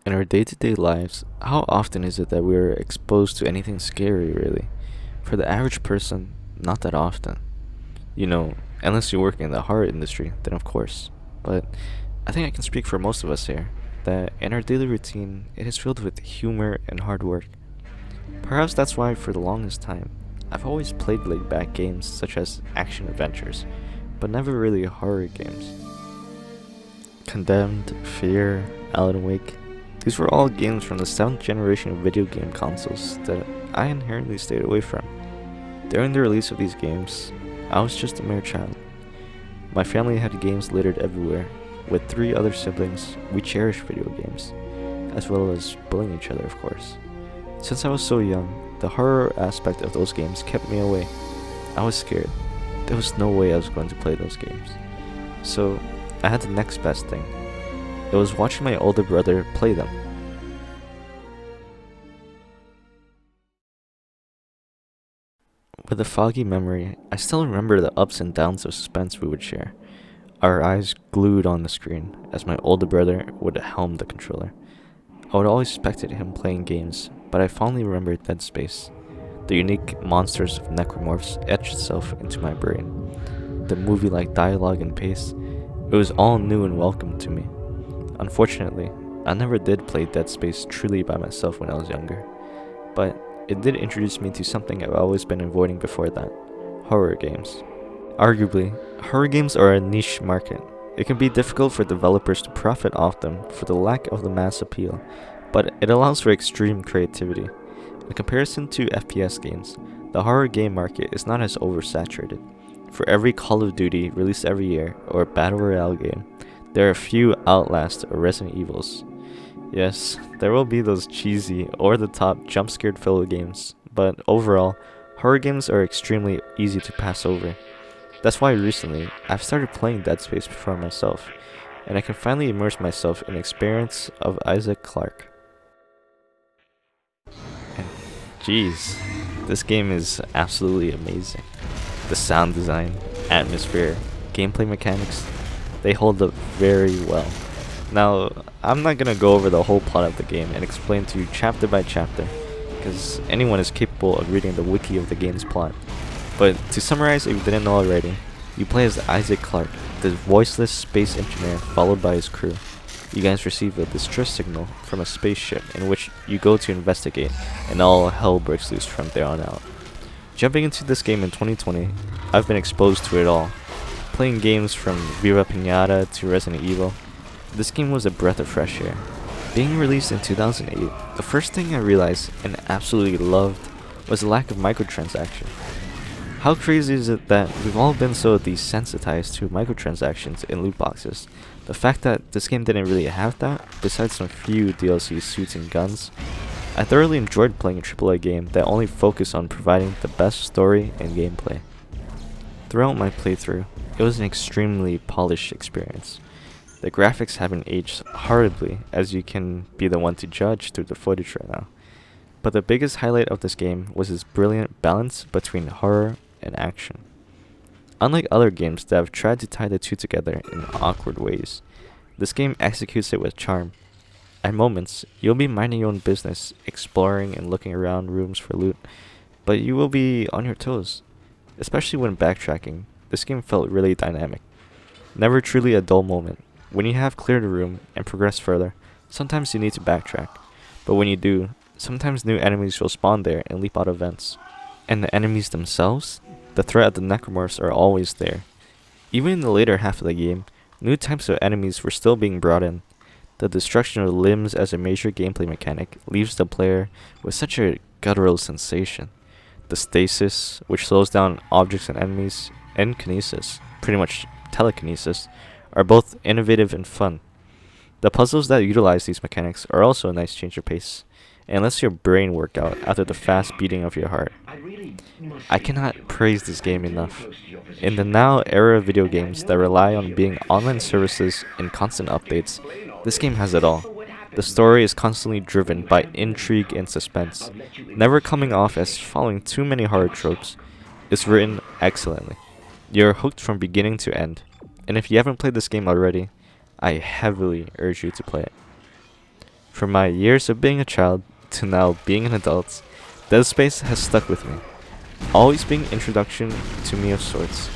In our day-to-day lives, how often is it that we're exposed to anything scary, really? For the average person, not that often. You know, unless you work in the horror industry, then of course. But I think I can speak for most of us here, that in our daily routine, it is filled with humor and hard work. Perhaps that's why, for the longest time, I've always played laid-back games such as action adventures, but never really horror games. Condemned, Fear, Alan Wake. These were all games from the 7th generation of video game consoles that I inherently stayed away from. During the release of these games, I was just a mere child. My family had games littered everywhere. With 3 other siblings, we cherished video games, as well as bullying each other, of course. Since I was so young, the horror aspect of those games kept me away. I was scared. There was no way I was going to play those games. So, I had the next best thing. It was watching my older brother play them. With a foggy memory, I still remember the ups and downs of suspense we would share, our eyes glued on the screen as my older brother would helm the controller. I would always spectate him playing games, but I fondly remember Dead Space. The unique monsters of necromorphs etched itself into my brain. The movie-like dialogue and pace, it was all new and welcome to me. Unfortunately, I never did play Dead Space truly by myself when I was younger, but it did introduce me to something I've always been avoiding before that: horror games. Arguably, horror games are a niche market. It can be difficult for developers to profit off them for the lack of the mass appeal, but it allows for extreme creativity. In comparison to FPS games, the horror game market is not as oversaturated. For every Call of Duty released every year, or Battle Royale game, there are a few Outlast or Resident Evils. Yes, there will be those cheesy, over-the-top, jump-scared filled games, but overall, horror games are extremely easy to pass over. That's why recently, I've started playing Dead Space for myself, and I can finally immerse myself in the experience of Isaac Clarke. And jeez, this game is absolutely amazing. The sound design, atmosphere, gameplay mechanics, they hold up very well. Now, I'm not gonna go over the whole plot of the game and explain to you chapter by chapter, because anyone is capable of reading the wiki of the game's plot. But to summarize, if you didn't know already, you play as Isaac Clarke, the voiceless space engineer followed by his crew. You guys receive a distress signal from a spaceship in which you go to investigate, and all hell breaks loose from there on out. Jumping into this game in 2020, I've been exposed to it all. Playing games from Viva Pinata to Resident Evil, this game was a breath of fresh air. Being released in 2008, the first thing I realized and absolutely loved was the lack of microtransactions. How crazy is it that we've all been so desensitized to microtransactions in loot boxes? The fact that this game didn't really have that, besides some few DLC suits and guns. I thoroughly enjoyed playing a AAA game that only focused on providing the best story and gameplay. Throughout my playthrough, it was an extremely polished experience. The graphics haven't aged horribly, as you can be the one to judge through the footage right now. But the biggest highlight of this game was its brilliant balance between horror and action. Unlike other games that have tried to tie the two together in awkward ways, this game executes it with charm. At moments, you'll be minding your own business, exploring and looking around rooms for loot, but you will be on your toes. Especially when backtracking, this game felt really dynamic. Never truly a dull moment. When you have cleared a room and progressed further, sometimes you need to backtrack, but when you do, sometimes new enemies will spawn there and leap out of vents. And the enemies themselves? The threat of the necromorphs are always there. Even in the later half of the game, new types of enemies were still being brought in. The destruction of limbs as a major gameplay mechanic leaves the player with such a guttural sensation. The stasis, which slows down objects and enemies, and kinesis, pretty much telekinesis, are both innovative and fun. The puzzles that utilize these mechanics are also a nice change of pace, and lets your brain work out after the fast beating of your heart. I cannot praise this game enough. In the now era of video games that rely on being online services and constant updates, this game has it all. The story is constantly driven by intrigue and suspense, never coming off as following too many horror tropes. It's written excellently. You're hooked from beginning to end, and if you haven't played this game already, I heavily urge you to play it. From my years of being a child to now being an adult, Dead Space has stuck with me, always being an introduction to me of sorts.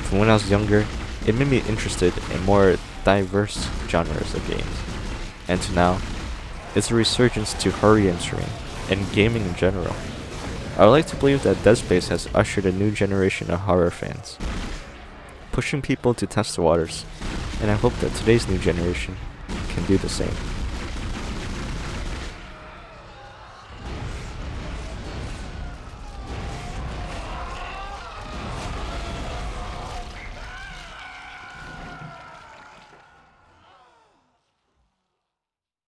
From when I was younger, it made me interested in more diverse genres of games, and to now, it's a resurgence to horror games for me, and gaming in general. I would like to believe that Dead Space has ushered a new generation of horror fans, pushing people to test the waters, and I hope that today's new generation can do the same.